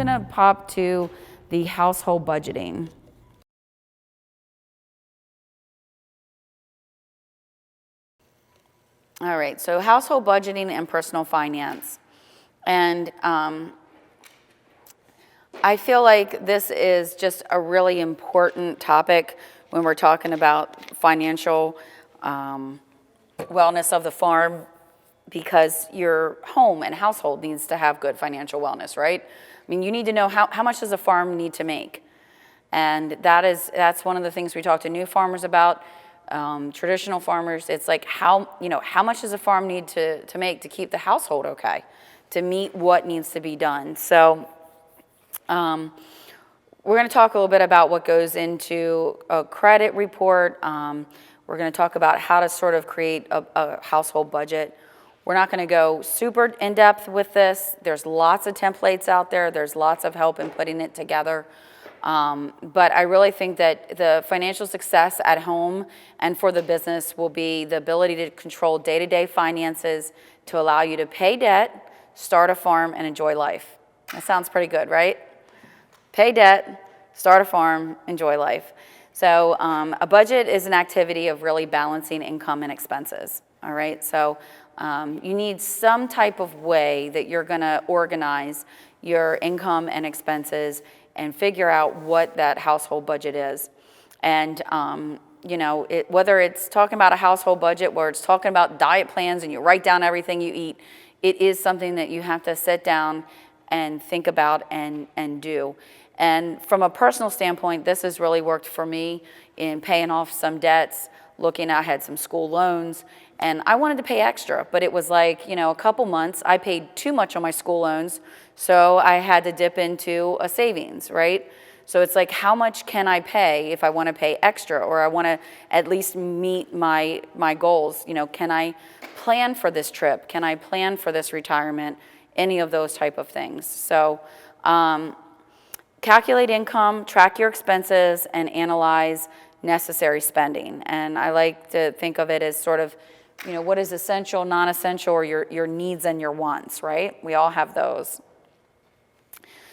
gonna pop to the household budgeting. All right, so household budgeting and personal finance. And I feel like this is just a really important topic when we're talking about financial wellness of the farm, because your home and household needs to have good financial wellness, right? I mean, you need to know how much does a farm need to make? And that's one of the things we talk to new farmers about. Traditional farmers, it's like how much does a farm need to make to keep the household okay, to meet what needs to be done. So we're going to talk a little bit about what goes into a credit report. We're going to talk about how to sort of create a household budget. We're not going to go super in depth with this. There's lots of templates out there. There's lots of help in putting it together. But I really think that the financial success at home and for the business will be the ability to control day-to-day finances to allow you to pay debt, start a farm, and enjoy life. That sounds pretty good, right? Pay debt, start a farm, enjoy life. So a budget is an activity of really balancing income and expenses, all right? So you need some type of way that you're gonna organize your income and expenses and figure out what that household budget is. And whether it's talking about a household budget, where it's talking about diet plans and you write down everything you eat, it is something that you have to sit down and think about and do. And from a personal standpoint, this has really worked for me in paying off some debts, I had some school loans, and I wanted to pay extra, but it was like, a couple months, I paid too much on my school loans, so I had to dip into a savings, right? So it's like, how much can I pay if I want to pay extra, or I want to at least meet my goals? Can I plan for this trip? Can I plan for this retirement? Any of those type of things. So calculate income, track your expenses, and analyze necessary spending. And I like to think of it as sort of, what is essential, non-essential, or your needs and your wants, right? We all have those.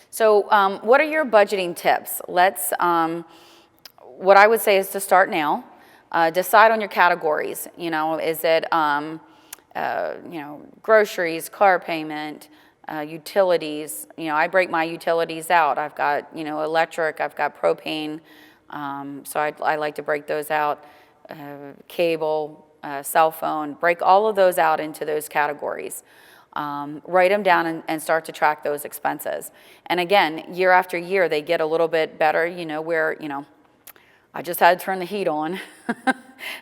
So what are your budgeting tips? What I would say is to start now. Decide on your categories. Is it, groceries, car payment, utilities. I break my utilities out. I've got, electric, I've got propane. So I like to break those out, cable, cell phone, break all of those out into those categories. Write them down and start to track those expenses. And again, year after year, they get a little bit better, where, I just had to turn the heat on.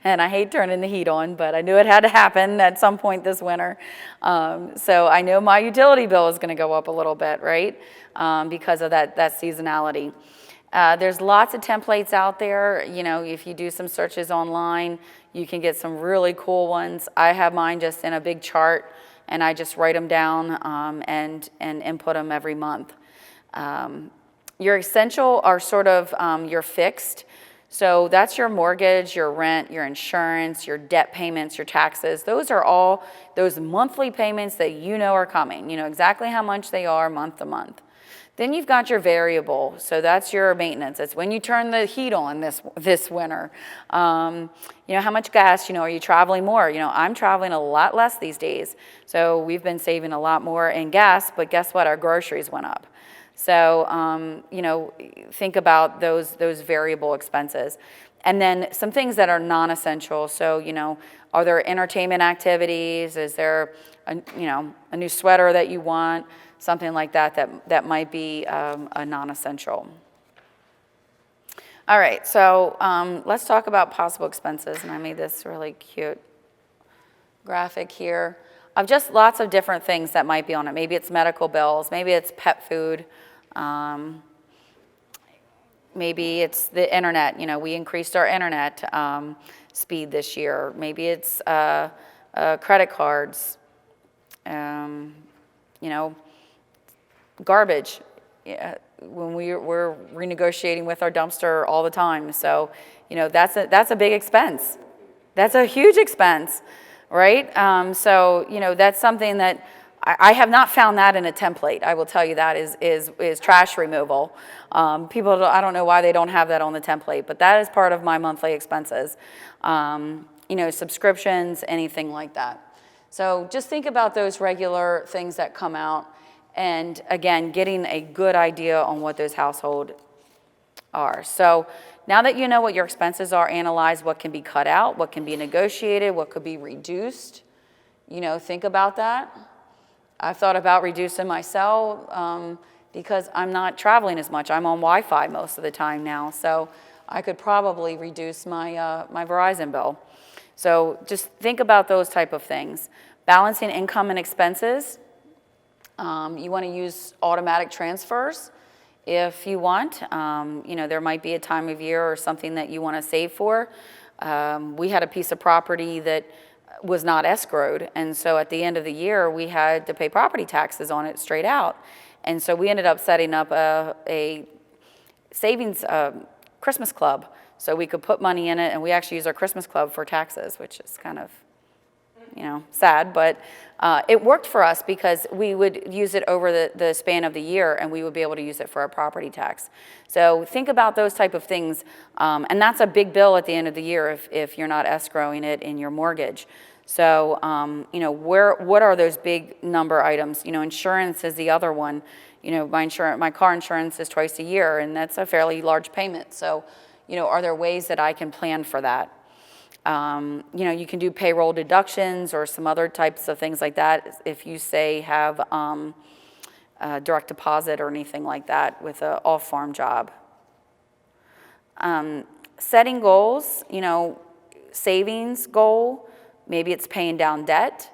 And I hate turning the heat on, but I knew it had to happen at some point this winter. So I know my utility bill is going to go up a little bit, right? Because of that seasonality. There's lots of templates out there. If you do some searches online, you can get some really cool ones. I have mine just in a big chart, and I just write them down and input them every month. Your essential are sort of your fixed. So that's your mortgage, your rent, your insurance, your debt payments, your taxes. Those are all those monthly payments that are coming. You know exactly how much they are month to month. Then you've got your variable. So that's your maintenance. It's when you turn the heat on this winter. How much gas, are you traveling more? I'm traveling a lot less these days. So we've been saving a lot more in gas, but guess what? Our groceries went up. So, think about those variable expenses. And then some things that are non-essential. So, are there entertainment activities? Is there, a new sweater that you want? Something like that might be a non-essential. All right, so let's talk about possible expenses. And I made this really cute graphic here of just lots of different things that might be on it. Maybe it's medical bills. Maybe it's pet food. Maybe it's the internet. We increased our internet speed this year. Maybe it's credit cards. Garbage. When we're renegotiating with our dumpster all the time. So, that's a big expense. That's a huge expense, right? So, that's something that I have not found that in a template. I will tell you that is trash removal. I don't know why they don't have that on the template, but that is part of my monthly expenses. Subscriptions, anything like that. So just think about those regular things that come out, and again, getting a good idea on what those household are. So now that you know what your expenses are, analyze what can be cut out, what can be negotiated, what could be reduced. Think about that. I've thought about reducing my cell because I'm not traveling as much. I'm on Wi-Fi most of the time now, so I could probably reduce my my Verizon bill. So just think about those type of things. Balancing income and expenses. You want to use automatic transfers if you want. There might be a time of year or something that you want to save for. We had a piece of property that was not escrowed, and so at the end of the year we had to pay property taxes on it straight out, and so we ended up setting up a savings Christmas club so we could put money in it, and we actually use our Christmas club for taxes, which is kind of sad, but it worked for us because we would use it over the span of the year, and we would be able to use it for our property tax. So think about those type of things, and that's a big bill at the end of the year if you're not escrowing it in your mortgage. So what are those big number items? Insurance is the other one. My car insurance is twice a year, and that's a fairly large payment. So are there ways that I can plan for that? You can do payroll deductions or some other types of things like that if you say have direct deposit or anything like that with an off-farm job. Setting goals, savings goal, maybe it's paying down debt,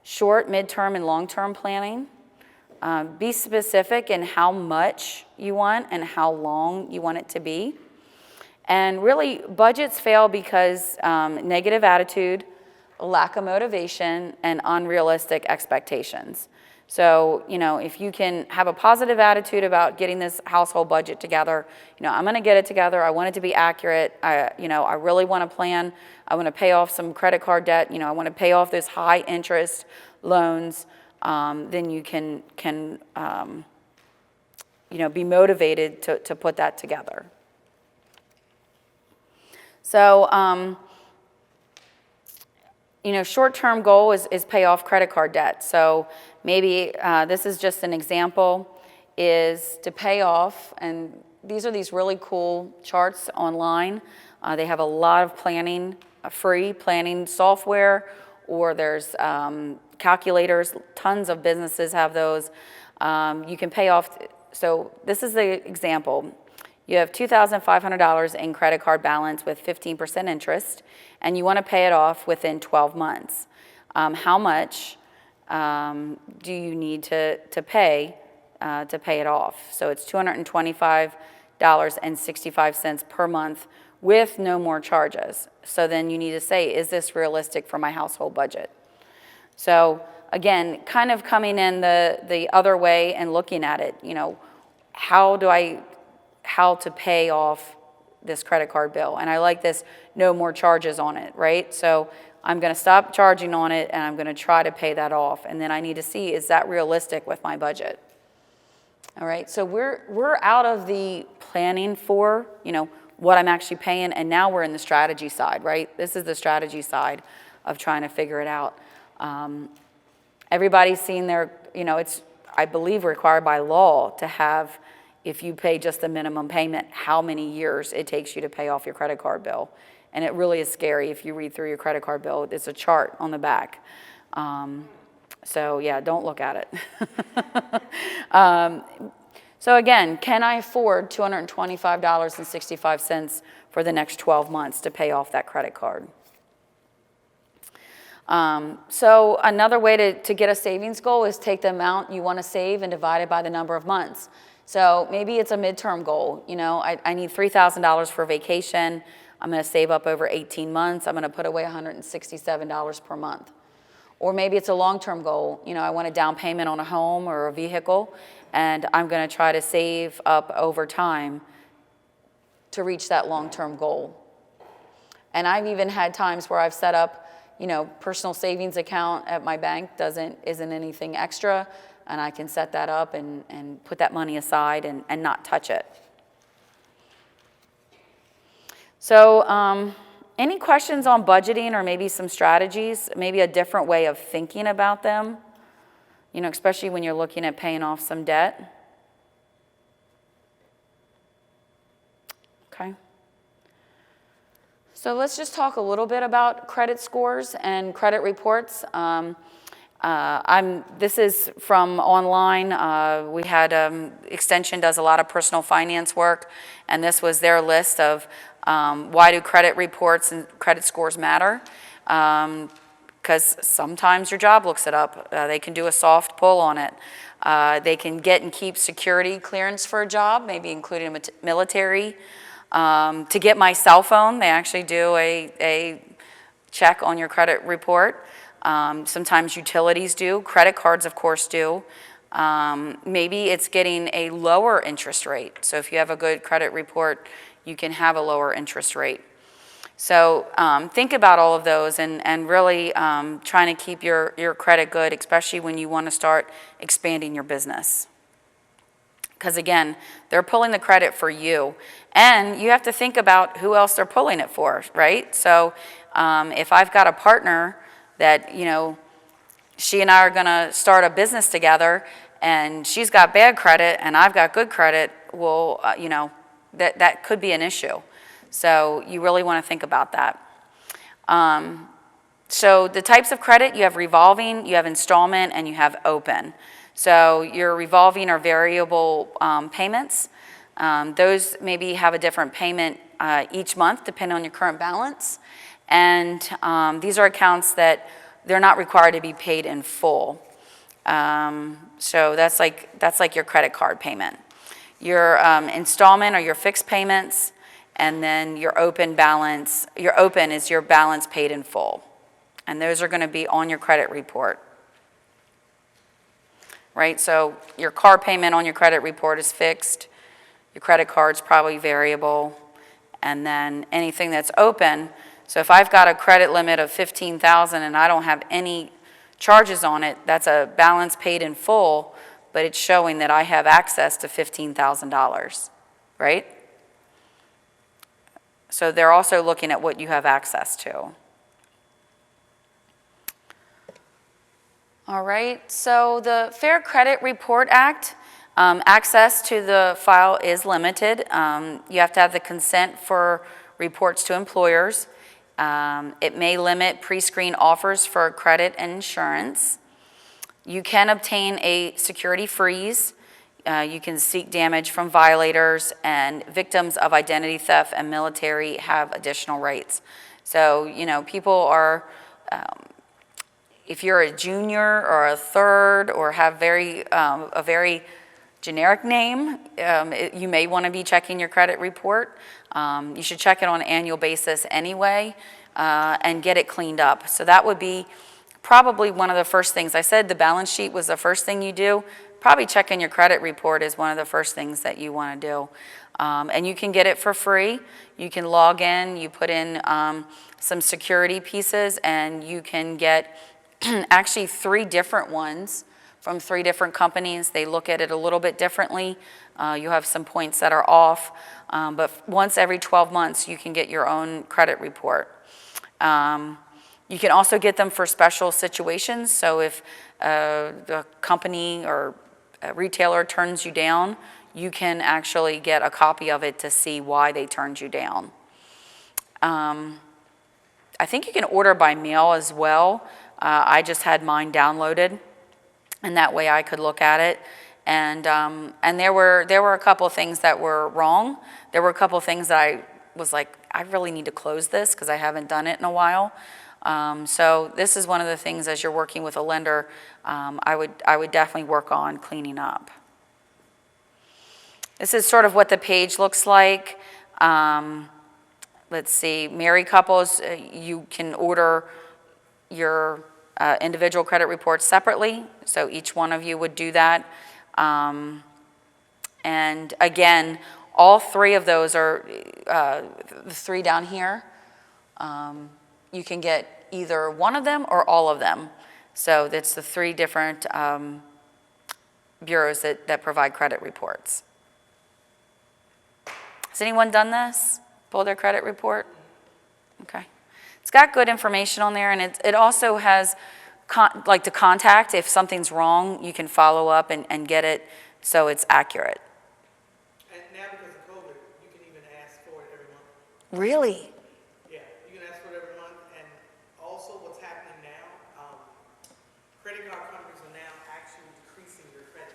short, midterm, and long-term planning. Be specific in how much you want and how long you want it to be. And really, budgets fail because negative attitude, lack of motivation, and unrealistic expectations. So, if you can have a positive attitude about getting this household budget together, I'm going to get it together. I want it to be accurate. I really want to plan. I want to pay off some credit card debt. I want to pay off those high interest loans. Then you can be motivated to put that together. So, short-term goal is pay off credit card debt. So maybe this is just an example, is to pay off, and these are these really cool charts online. They have a lot of planning, free planning software, or there's calculators. Tons of businesses have those. You can pay off. So this is the example. You have $2,500 in credit card balance with 15% interest, and you want to pay it off within 12 months. How much do you need to pay it off? So it's $225.65 per month with no more charges. So then you need to say, is this realistic for my household budget? So again, kind of coming in the other way and looking at it, how to pay off this credit card bill. And I like this, no more charges on it, right? So I'm going to stop charging on it, and I'm going to try to pay that off. And then I need to see, is that realistic with my budget? All right, so we're out of the planning for, what I'm actually paying, and now we're in the strategy side, right? This is the strategy side of trying to figure it out. Everybody's seen it's, I believe, required by law to have, if you pay just the minimum payment, how many years it takes you to pay off your credit card bill. And it really is scary if you read through your credit card bill. It's a chart on the back. So yeah, don't look at it. So again, can I afford $225.65 for the next 12 months to pay off that credit card? So another way to get a savings goal is take the amount you want to save and divide it by the number of months. So maybe it's a midterm goal. I need $3,000 for vacation. I'm going to save up over 18 months. I'm going to put away $167 per month. Or maybe it's a long-term goal. I want a down payment on a home or a vehicle, and I'm going to try to save up over time to reach that long-term goal. And I've even had times where I've set up, personal savings account at my bank isn't anything extra, and I can set that up and put that money aside and not touch it. So any questions on budgeting or maybe some strategies, maybe a different way of thinking about them, especially when you're looking at paying off some debt? Okay. So let's just talk a little bit about credit scores and credit reports. This is from online. We had Extension does a lot of personal finance work, and this was their list of why do credit reports and credit scores matter? Because sometimes your job looks it up. They can do a soft pull on it. They can get and keep security clearance for a job, maybe including military. To get my cell phone, they actually do a check on your credit report. Sometimes utilities do. Credit cards, of course, do. Maybe it's getting a lower interest rate. So if you have a good credit report, you can have a lower interest rate. So think about all of those and really trying to keep your credit good, especially when you want to start expanding your business. Because again, they're pulling the credit for you. And you have to think about who else they're pulling it for, right? So if I've got a partner that, she and I are going to start a business together, and she's got bad credit and I've got good credit, well, that could be an issue. So you really want to think about that. So the types of credit, you have revolving, you have installment, and you have open. So your revolving are variable payments. Those maybe have a different payment each month depending on your current balance. And these are accounts that they're not required to be paid in full. So that's like your credit card payment. Your installment are your fixed payments, and then your open balance. Your open is your balance paid in full. And those are going to be on your credit report. Right? So your car payment on your credit report is fixed. Your credit card's probably variable. And then anything that's open, so if I've got a credit limit of $15,000 and I don't have any charges on it, that's a balance paid in full, but it's showing that I have access to $15,000, right? So they're also looking at what you have access to. All right, so the Fair Credit Report Act, access to the file is limited. You have to have the consent for reports to employers. It may limit pre-screen offers for credit and insurance. You can obtain a security freeze. You can seek damage from violators, and victims of identity theft and military have additional rights. So, people are, if you're a junior or a third or have a very generic name, you may want to be checking your credit report. You should check it on an annual basis anyway and get it cleaned up. So that would be probably one of the first things. I said the balance sheet was the first thing you do. Probably checking your credit report is one of the first things that you want to do. And you can get it for free. You can log in, you put in some security pieces, and you can get actually 3 different ones from 3 different companies. They look at it a little bit differently. You have some points that are off, but once every 12 months you can get your own credit report. You can also get them for special situations. So if the company or a retailer turns you down, you can actually get a copy of it to see why they turned you down. I think you can order by mail as well. I just had mine downloaded, and that way I could look at it. And there were a couple of things that were wrong. There were a couple of things that I was like, I really need to close this because I haven't done it in a while. So this is one of the things as you're working with a lender, I would definitely work on cleaning up. This is sort of what the page looks like. Let's see, married couples, you can order your individual credit reports separately. So each one of you would do that. And again, all 3 of those are, the 3 down here, you can get either one of them or all of them. So that's the 3 different bureaus that provide credit reports. Has anyone done this? Pull their credit report? Okay. It's got good information on there, and it also has like the contact. If something's wrong, you can follow up and get it so it's accurate. And now because of COVID, you can even ask for it every month. Really? Yeah, you can ask for it every month. And also what's happening now, credit card companies are now actually decreasing your credit.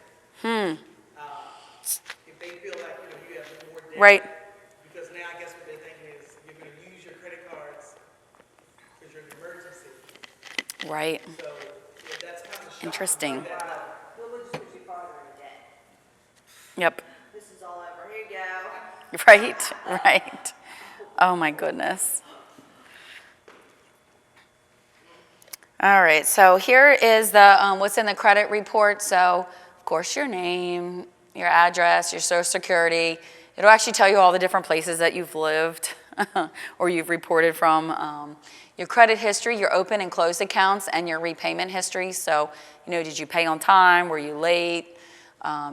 If they feel like you have more debt. Right. Because now I guess what they're thinking is you're going to use your credit cards because you're an emergency. Right. So yeah, that's kind of Interesting. We'll just put you farther in debt. Yep. This is all over. Here you go. Right, right. Oh my goodness. All right, so here is the what's in the credit report. So, of course, your name, your address, your social security. It'll actually tell you all the different places that you've lived or you've reported from. Your credit history, your open and closed accounts, and your repayment history. So, did you pay on time? Were you late?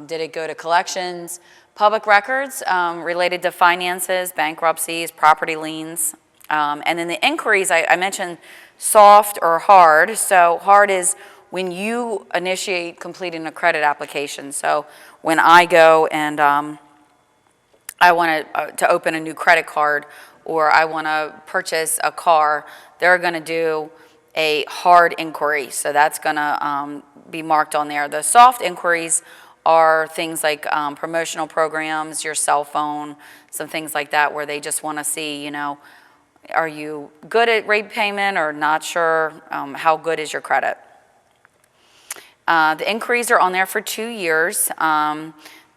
Did it go to collections? Public records related to finances, bankruptcies, property liens. And then the inquiries, I mentioned soft or hard. So hard is when you initiate completing a credit application. So when I go and I want to open a new credit card, or I want to purchase a car, they're going to do a hard inquiry. So that's going to be marked on there. The soft inquiries are things like promotional programs, your cell phone, some things like that, where they just want to see, are you good at rate payment or not sure? How good is your credit? The inquiries are on there for 2 years.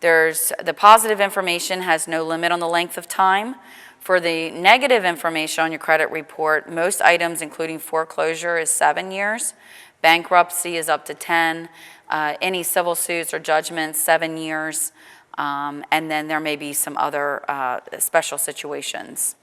There's the positive information has no limit on the length of time. For the negative information on your credit report, most items, including foreclosure, is 7 years. Bankruptcy is up to 10. Any civil suits or judgments, 7 years. And then there may be some other special situations.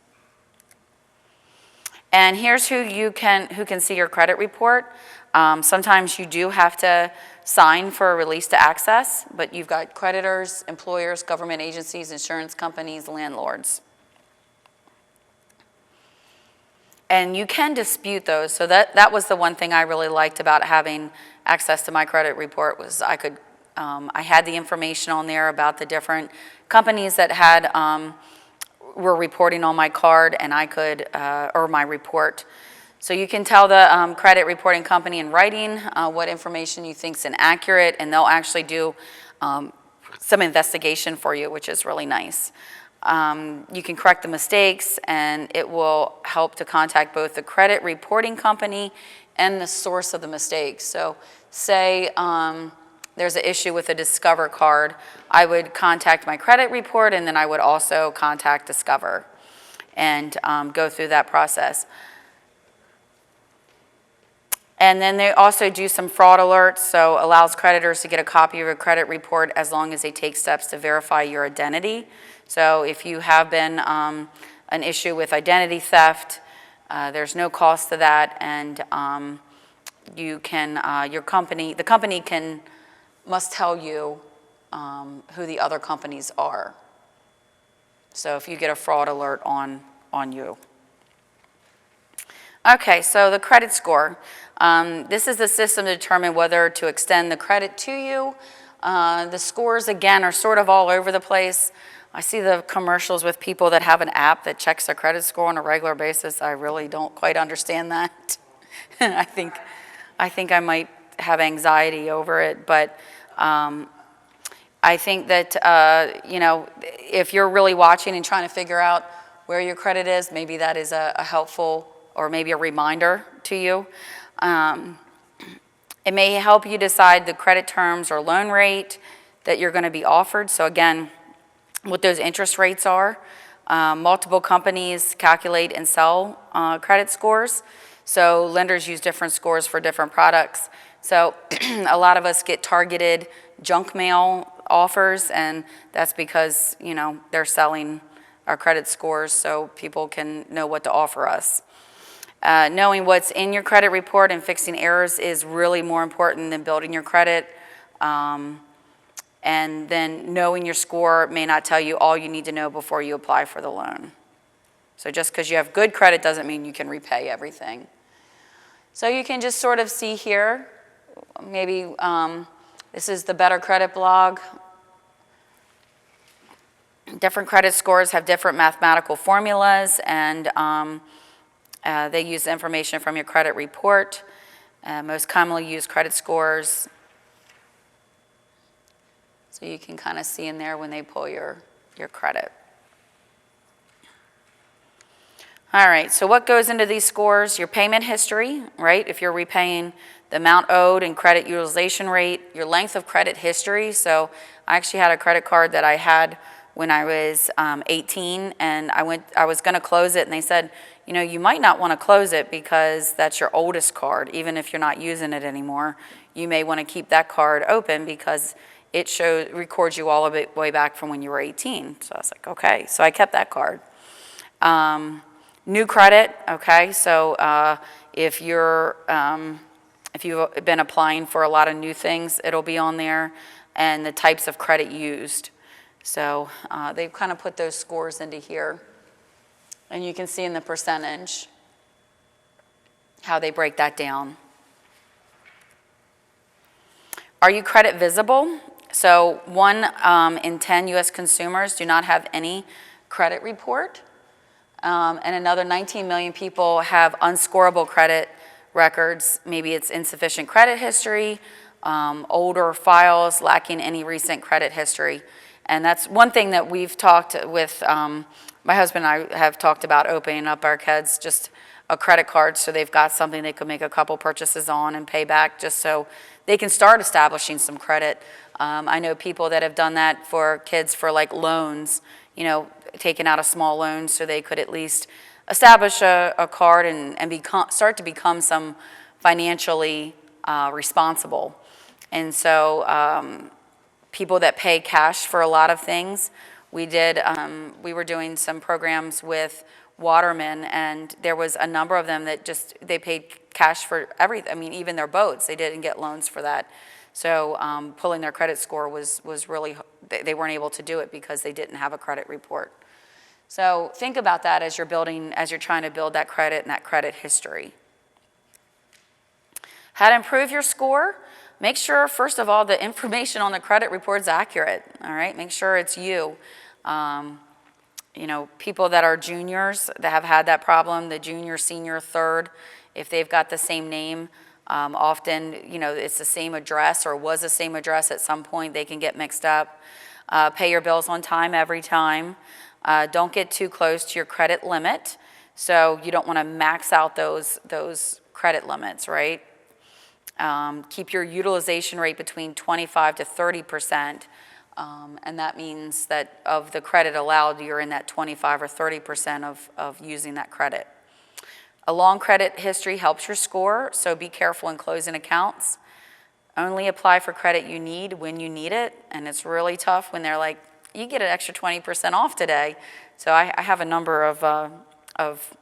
And here's who can see your credit report. Sometimes you do have to sign for a release to access, but you've got creditors, employers, government agencies, insurance companies, landlords. And you can dispute those. So that was the one thing I really liked about having access to my credit report was I had the information on there about the different companies that were reporting on my card, and I could, or my report. So you can tell the credit reporting company in writing what information you think is inaccurate, and they'll actually do some investigation for you, which is really nice. You can correct the mistakes, and it will help to contact both the credit reporting company and the source of the mistakes. So say there's an issue with a Discover card, I would contact my credit report, and then I would also contact Discover and go through that process. And then they also do some fraud alerts, so allows creditors to get a copy of a credit report as long as they take steps to verify your identity. So if you have been an issue with identity theft, there's no cost to that, and you can the company must tell you who the other companies are. So if you get a fraud alert on you. Okay, so the credit score. This is the system to determine whether to extend the credit to you. The scores, again, are sort of all over the place. I see the commercials with people that have an app that checks their credit score on a regular basis. I really don't quite understand that. I think I might have anxiety over it, but I think that, if you're really watching and trying to figure out where your credit is, maybe that is a helpful or maybe a reminder to you. It may help you decide the credit terms or loan rate that you're going to be offered. So again, what those interest rates are. Multiple companies calculate and sell credit scores. So lenders use different scores for different products. So a lot of us get targeted junk mail offers, and that's because, they're selling our credit scores so people can know what to offer us. Knowing what's in your credit report and fixing errors is really more important than building your credit. And then knowing your score may not tell you all you need to know before you apply for the loan. So just because you have good credit doesn't mean you can repay everything. So you can just sort of see here, maybe this is the Better Credit blog. Different credit scores have different mathematical formulas, and they use information from your credit report. Most commonly used credit scores. So you can kind of see in there when they pull your credit. All right, so what goes into these scores? Your payment history, right? If you're repaying the amount owed and credit utilization rate, your length of credit history. So I actually had a credit card that I had when I was 18, and I was going to close it, and they said, you know, you might not want to close it because that's your oldest card. Even if you're not using it anymore, you may want to keep that card open because it records you all the way back from when you were 18. So I was like, okay. So I kept that card. New credit, okay. So if you've been applying for a lot of new things, it'll be on there, and the types of credit used. So they've kind of put those scores into here. And you can see in the percentage how they break that down. Are you credit visible? So 1 in 10 U.S. consumers do not have any credit report. And another 19 million people have unscorable credit records. Maybe it's insufficient credit history, older files lacking any recent credit history. And that's one thing that we've talked with, my husband and I have talked about opening up our kids just a credit card so they've got something they could make a couple purchases on and pay back just so they can start establishing some credit. I know people that have done that for kids for like loans, you know, taking out a small loan so they could at least establish a card and start to become some financially responsible. And so people that pay cash for a lot of things, we were doing some programs with watermen, and there was a number of them that they paid cash for everything. I mean, even their boats, they didn't get loans for that. So pulling their credit score was really, they weren't able to do it because they didn't have a credit report. So think about that as you're trying to build that credit and that credit history. How to improve your score? Make sure, first of all, the information on the credit report is accurate, all right? Make sure it's you. You know, people that are juniors that have had that problem, the junior, senior, third, if they've got the same name, often, you know, it's the same address or was the same address at some point, they can get mixed up. Pay your bills on time every time. Don't get too close to your credit limit. So you don't want to max out those credit limits, right? Keep your utilization rate between 25 to 30%. And that means that of the credit allowed, you're in that 25 or 30% of using that credit. A long credit history helps your score, so be careful in closing accounts. Only apply for credit you need when you need it, and it's really tough when they're like, you get an extra 20% off today. So I have a number of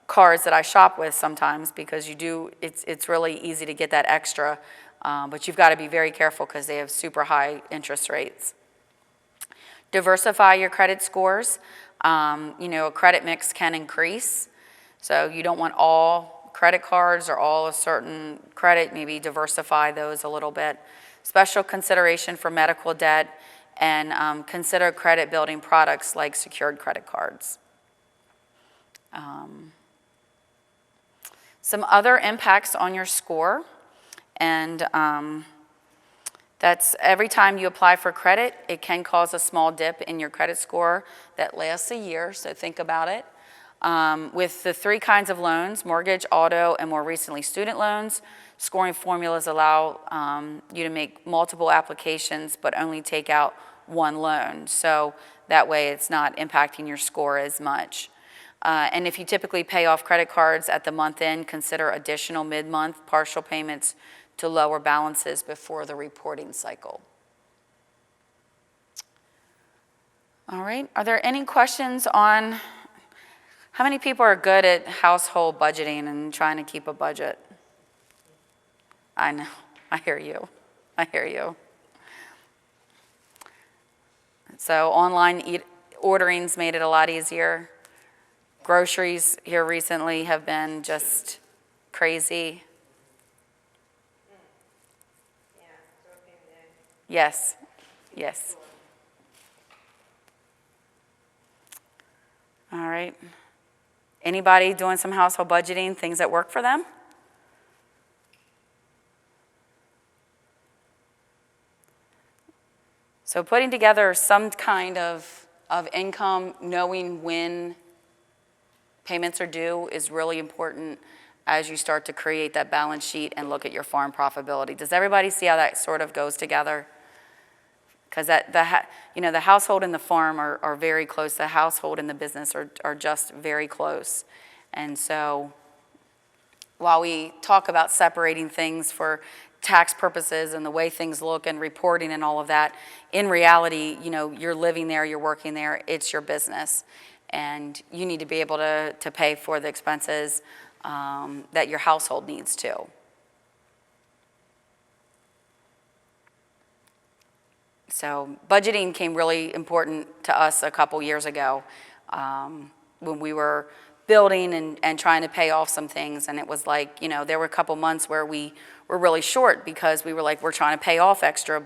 cards that I shop with sometimes because it's really easy to get that extra, but you've got to be very careful because they have super high interest rates. Diversify your credit scores. You know, a credit mix can increase, so you don't want all credit cards or all a certain credit. Maybe diversify those a little bit. Special consideration for medical debt, and consider credit building products like secured credit cards. Some other impacts on your score, and that's every time you apply for credit, it can cause a small dip in your credit score that lasts a year, so think about it. With the 3 kinds of loans, mortgage, auto, and more recently student loans, scoring formulas allow you to make multiple applications but only take out 1 loan. So that way it's not impacting your score as much. And if you typically pay off credit cards at the month end, consider additional mid-month partial payments to lower balances before the reporting cycle. All right, are there any questions on How many people are good at household budgeting and trying to keep a budget? I know, I hear you, I hear you. So online ordering's made it a lot easier. Groceries here recently have been just crazy. Yeah, so okay then. Yes, yes. All right. Anybody doing some household budgeting, things that work for them? So putting together some kind of income, knowing when payments are due is really important as you start to create that balance sheet and look at your farm profitability. Does everybody see how that sort of goes together? Because the household and the farm are very close. The household and the business are just very close. And so while we talk about separating things for tax purposes and the way things look and reporting and all of that, in reality, you're living there, you're working there, it's your business. And you need to be able to pay for the expenses that your household needs too. So budgeting came really important to us a couple years ago when we were building and trying to pay off some things. And it was like, there were a couple months where we were really short because we were like, we're trying to pay off extra.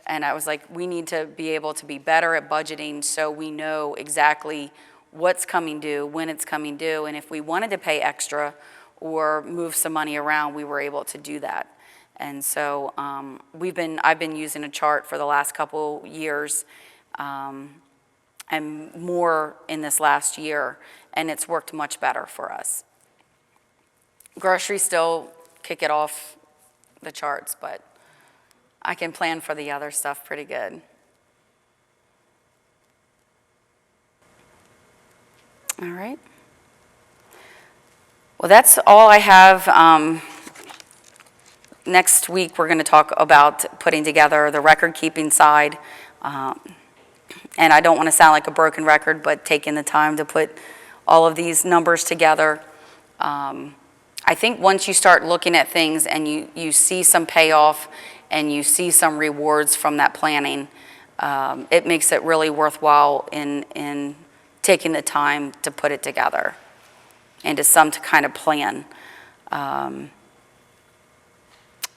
And I was like, we need to be able to be better at budgeting so we know exactly what's coming due, when it's coming due. And if we wanted to pay extra or move some money around, we were able to do that. And so I've been using a chart for the last couple years and more in this last year, and it's worked much better for us. Groceries still kick it off the charts, but I can plan for the other stuff pretty good. All right. Well, that's all I have. Next week, we're going to talk about putting together the record-keeping side. And I don't want to sound like a broken record, but taking the time to put all of these numbers together. I think once you start looking at things and you see some payoff and you see some rewards from that planning, it makes it really worthwhile in taking the time to put it together into some kind of plan.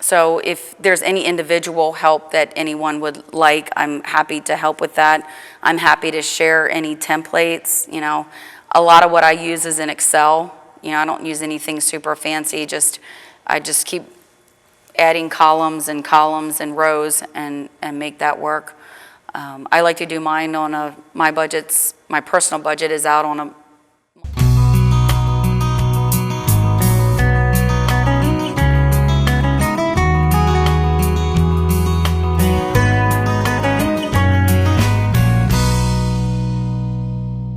So if there's any individual help that anyone would like, I'm happy to help with that. I'm happy to share any templates. A lot of what I use is in Excel. I don't use anything super fancy. I just keep adding columns and rows and make that work. I like to do mine on my budgets. My personal budget is out on